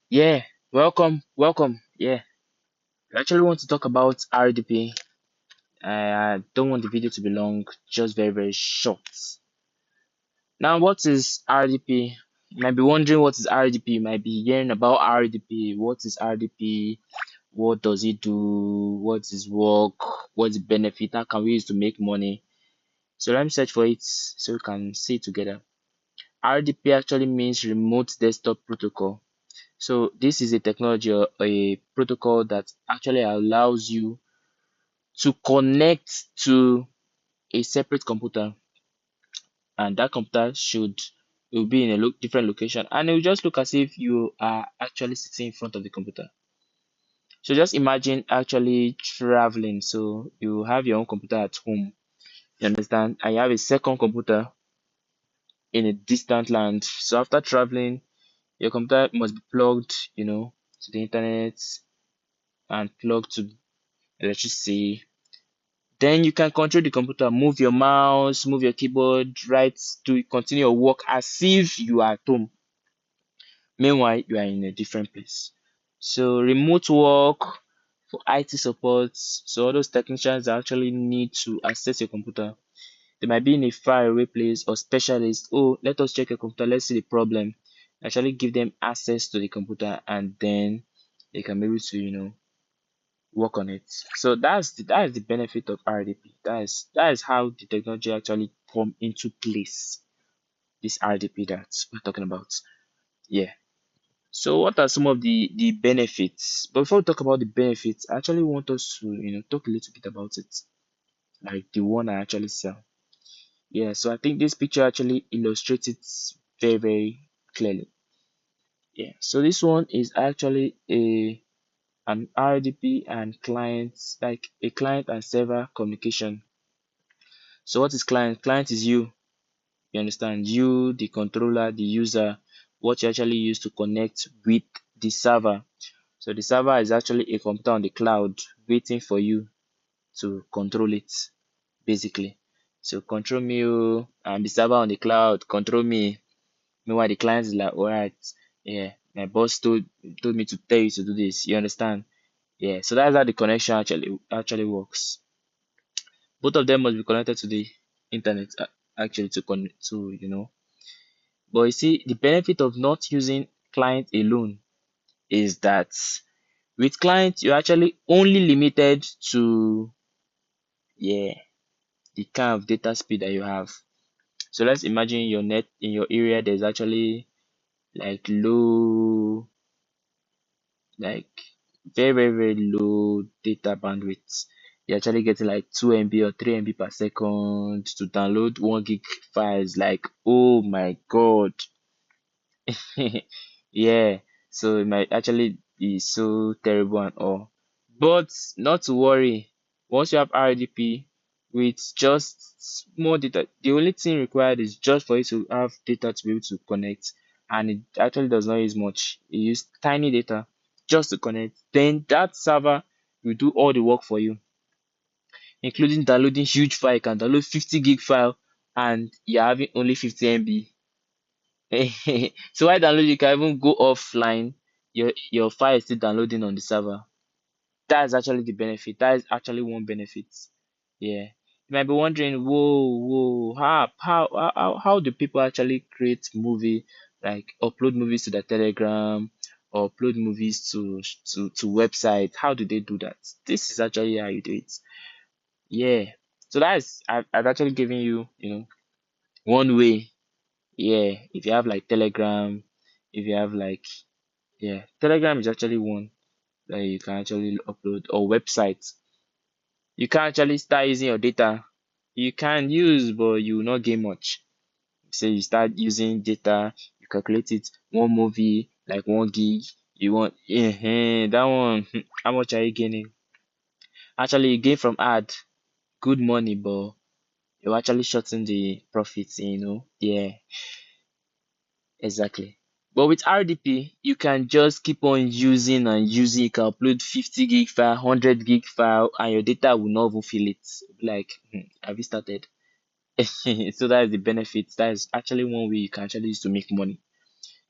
Yeah, welcome. Yeah, I actually want to talk about RDP. I don't want the video to be long, just very short. Now, what is RDP? You might be wondering what is RDP. You might be hearing about RDP. What is RDP? What does it do? What is work? What's the benefit? How can we use to make money? So let me search for it so we can see it together. RDP actually means Remote Desktop Protocol. So this is a technology or a protocol that actually allows you to connect to a separate computer, and that computer should will be in a different location, and it will just look as if you are actually sitting in front of the computer. So just imagine actually traveling. So you have your own computer at home, you understand, and you have a second computer in a distant land. So after traveling, your computer must be plugged, to the internet and plugged to electricity. Then you can control the computer, move your mouse, move your keyboard, right, to continue your work as if you are at home. Meanwhile, you are in a different place. So remote work for IT support. So all those technicians that actually need to access your computer. They might be in a far away place or specialist. Oh, let us check your computer. Let's see the problem. Actually give them access to the computer, and then they can be able to, work on it. So that is the benefit of RDP. That is how the technology actually come into place. This RDP that we're talking about. Yeah. So what are some of the benefits? But before we talk about the benefits, I actually want us to talk a little bit about it. Like the one I actually sell. Yeah, so I think this picture actually illustrates it very clearly. Yeah. So this one is actually an RDP and clients, like a client and server communication. So what is client? Client is you. You understand? You, the controller, the user, what you actually use to connect with the server. So the server is actually a computer on the cloud waiting for you to control it, basically. So control me, oh, I'm the server on the cloud, control me. Meanwhile, the client is like, alright, yeah, my boss told me to tell you to do this. You understand? Yeah, so that's how the connection actually works. Both of them must be connected to the internet actually to connect to but you see, the benefit of not using client alone is that with client you're actually only limited to, yeah, the kind of data speed that you have. So let's imagine your net in your area there's actually like low, like very low data bandwidth. You're actually getting like 2 MB or 3 MB per second to download 1 gig files. Like, oh my god. Yeah, so it might actually be so terrible and all. But not to worry. Once you have RDP with just more data, the only thing required is just for you to have data to be able to connect. And it actually does not use much. It uses tiny data just to connect. Then that server will do all the work for you, including downloading huge file. You can download 50 gig file and you're having only 50 MB. So while downloading, you can even go offline. Your file is still downloading on the server. That is actually the benefit. That is actually one benefit. Yeah. You might be wondering, whoa, how do people actually create movie, like upload movies to the Telegram or upload movies to website? How do they do that? This is actually how you do it. Yeah. So I've actually given you, one way. Yeah. If you have like Telegram, if you have like, yeah, Telegram is actually one that you can actually upload, or website. You can actually start using your data. You can use, but you will not gain much. Say you start using data, you calculate it, one movie, like 1 gig, you want, that one, how much are you gaining? Actually, you gain from ad, good money, but you actually shorten the profits, Yeah, exactly. But with RDP, you can just keep on using and using. You can upload 50 gig file, 100 gig file, and your data will not even feel it. Like, have you started? So that is the benefit. That is actually one way you can actually use to make money.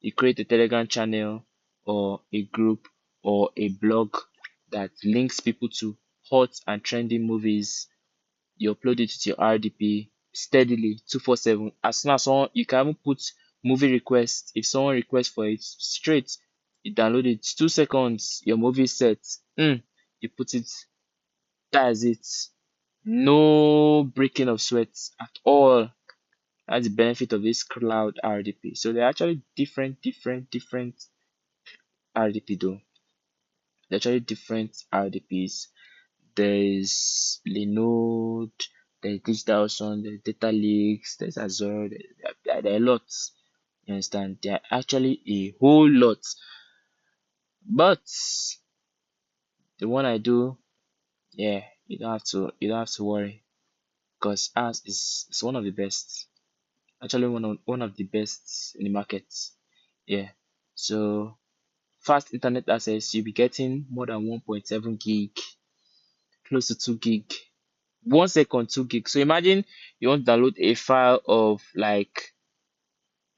You create a Telegram channel, or a group or a blog that links people to hot and trending movies. You upload it to your RDP steadily 247. As soon as someone, you can even put movie request. If someone requests for it straight, you download it 2 seconds, your movie set. You put it, that's it. No breaking of sweat at all. That's the benefit of this cloud RDP. So they're actually different RDP though. They're actually different RDPs. There's Linode, there's Digital Sun, there's Data Leaks, there's Azure, there are lots. You understand? There are actually a whole lot. But the one I do, yeah, you don't have to worry because ours is one of the best. Actually one of the best in the market. Yeah. So fast internet access, you'll be getting more than 1.7 gig, close to 2 gig. 1 second 2 gig. So imagine you want to download a file of like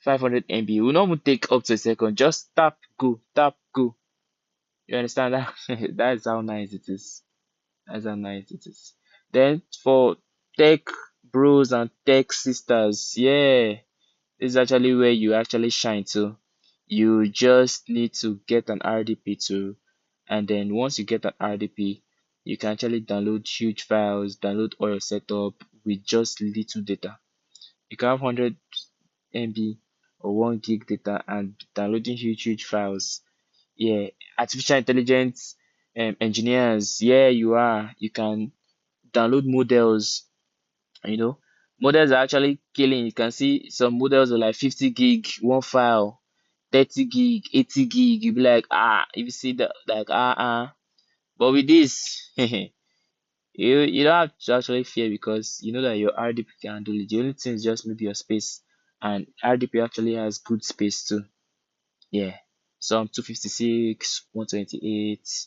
500 MB. It will not even take up to a second. Just tap go, tap go. You understand that? That's how nice it is. That's how nice it is. Then for tech bros and tech sisters, yeah, this is actually where you actually shine too. You just need to get an RDP too, and then once you get an RDP, you can actually download huge files, download all your setup with just little data. You can have 100 MB or 1 gig data and downloading huge files. Yeah, artificial intelligence engineers, yeah, you are. You can download models. You know, models are actually killing. You can see some models are like 50 gig one file, 30 gig, 80 gig. You be like, if you see that, like, but with this, you don't have to actually fear because you know that your RDP can handle it. The only thing is just maybe your space, and RDP actually has good space too. Yeah, some 256, 128,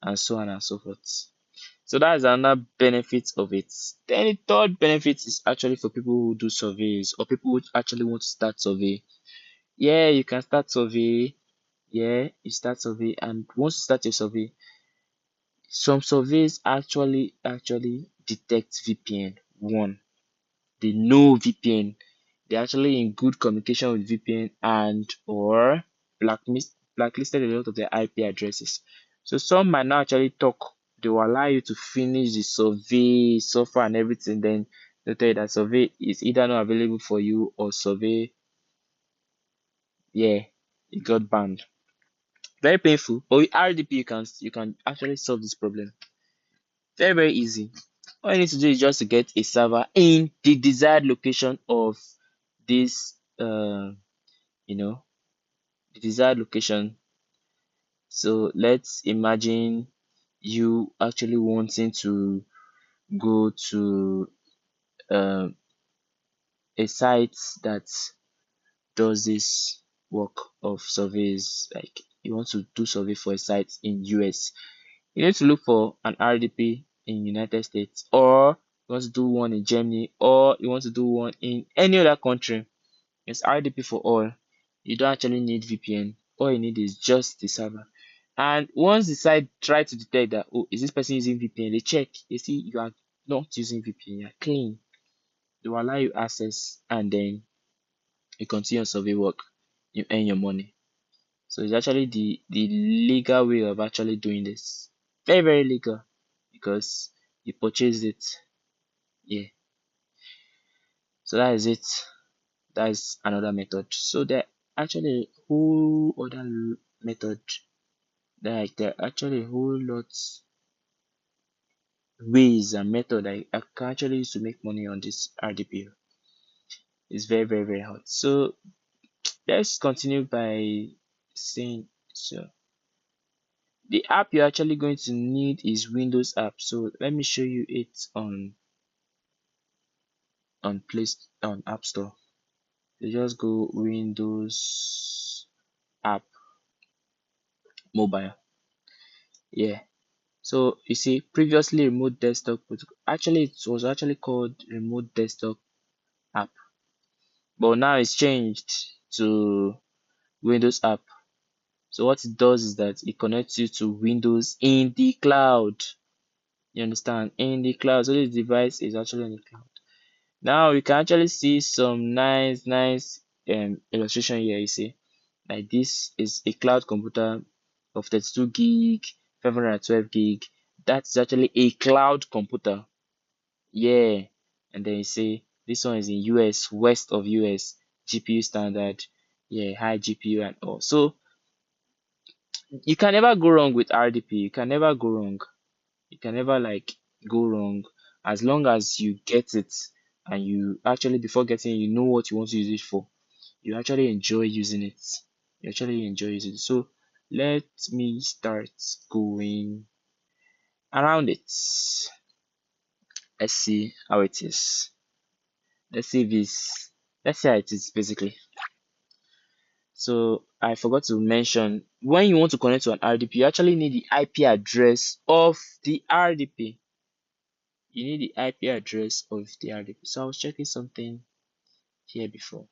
and so on and so forth. So that's another benefit of it. Then the third benefit is actually for people who do surveys or people who actually want to start survey. Yeah, you can start survey. Yeah, you start survey, and once you start your survey, some surveys actually detect VPN. One, they know VPN. They're actually in good communication with VPN and or blacklisted a lot of their IP addresses. So some might not actually talk. They will allow you to finish the survey, software and everything. Then they'll tell you that survey is either not available for you or survey, yeah, it got banned. Very painful. But with RDP you can actually solve this problem. Very easy. All you need to do is just to get a server in the desired location of this you know the desired location. So let's imagine you actually wanting to go to um, a site that does this work of surveys. Like you want to do survey for a site in US, you need to look for an RDP in United States, or you want to do one in Germany, or you want to do one in any other country. It's RDP for all. You don't actually need VPN. All you need is just the server. And once the site try to detect that, oh, is this person using VPN? They check. They see you are not using VPN. You are clean. They will allow you access, and then you continue your survey work. You earn your money. So it's actually the legal way of actually doing this. Very legal because you purchased it. Yeah. So that is it. That is another method. So there actually a whole other method. Like there are actually a whole lot ways and method I can actually use to make money on this RDP. It's very hot. So let's continue by saying, so the app you're actually going to need is Windows app. So let me show you it on App Store. You just go Windows app mobile. Yeah. So you see previously remote desktop actually it was actually called remote desktop app, but now it's changed to Windows app. So what it does is that it connects you to Windows in the cloud. You understand? In the cloud. So this device is actually in the cloud. Now you can actually see some nice illustration here. You see, like this is a cloud computer of 32 gig, 512 gig. That's actually a cloud computer. Yeah. And then you say this one is in US, west of US, GPU standard. Yeah, high GPU and all. So you can never go wrong with RDP. You can never go wrong. You can never like go wrong as long as you get it and you actually before getting it, you know what you want to use it for. You actually enjoy using it. You actually enjoy using it. So let me start going around it. Let's see how it is. Let's see this. Let's see how it is basically. So I forgot to mention when you want to connect to an RDP, you actually need the IP address of the RDP. You need the IP address of the RDP. So I was checking something here before.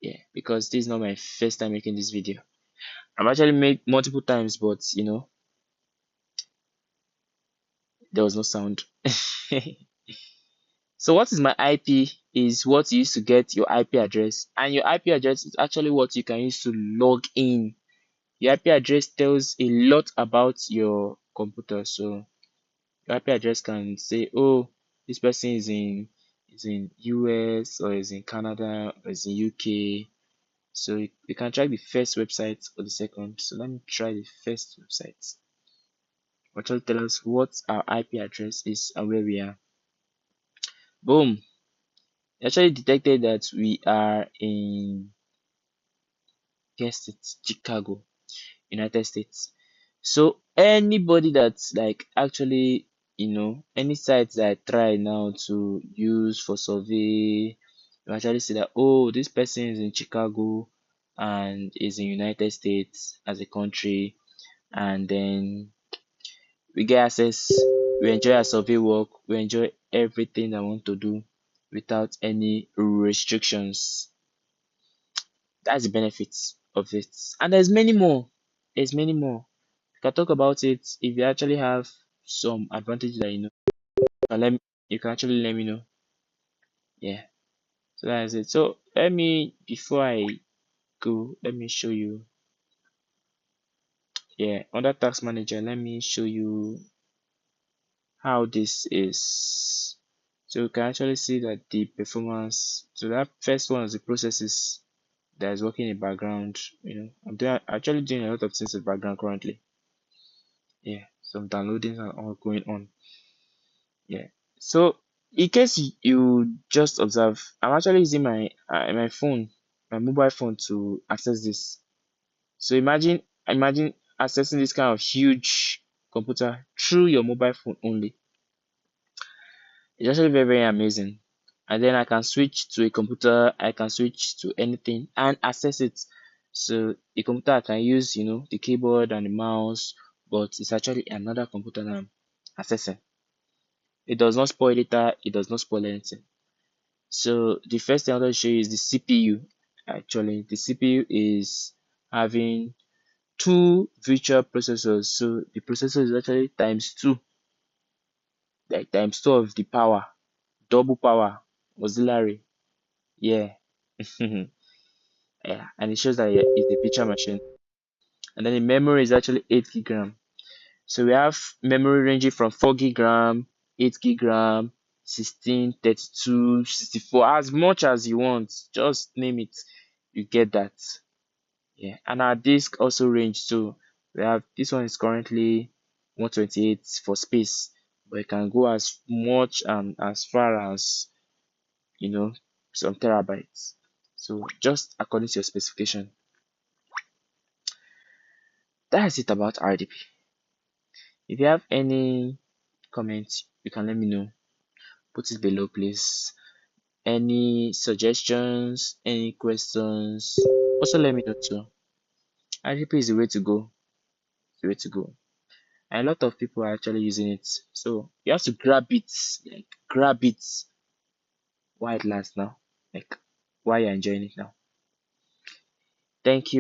Yeah, because this is not my first time making this video. I've actually made multiple times, but there was no sound. So what is my IP is what you use to get your IP address, and your IP address is actually what you can use to log in. Your IP address tells a lot about your computer. So your IP address can say, oh, this person is in US or is in Canada or is in UK. So you can try the first website or the second. So let me try the first website. Which will tell us what our IP address is and where we are. Boom. It actually detected that we are in, guess it's Chicago, United States. So anybody that's like actually, any sites that I try now to use for survey, you actually see that, oh, this person is in Chicago and is in United States as a country, and then we get access, we enjoy our survey work, we enjoy everything I want to do without any restrictions. That's the benefits of it. And there's many more. There's many more. You can talk about it if you actually have some advantages that you can actually let me know. Yeah. So that's it. So let me before I go, let me show you. Yeah, under task manager, let me show you how this is. So you can actually see that the performance. So that first one is the processes that is working in the background. Actually doing a lot of things in the background currently. Yeah, some downloading are all going on. Yeah. So in case you just observe, I'm actually using my phone, my mobile phone to access this. So imagine accessing this kind of huge computer through your mobile phone only. It's actually very amazing. And then I can switch to a computer, I can switch to anything and access it. So the computer I can use, the keyboard and the mouse, but it's actually another computer that I'm accessing. It does not spoil data, it does not spoil anything. So the first thing I want to show you is the CPU. Actually, the CPU is having two virtual processors. So the processor is actually times two, like times two of the power, double power, auxiliary. Yeah. Yeah, and it shows that it's a virtual machine. And then the memory is actually 8 gig RAM. So we have memory ranging from 4 gig RAM, 8 gig RAM, 16, 32, 64, as much as you want. Just name it, you get that. Yeah, and our disk also range too. We have this one is currently 128 for space, but it can go as much and as far as some terabytes. So just according to your specification. That's it about RDP. If you have any comments, you can let me know. Put it below, please. Any suggestions, any questions, also let me know too. RDP is the way to go. The way to go. And a lot of people are actually using it. So you have to grab it, like grab it while it lasts now. Like while you're enjoying it now. Thank you.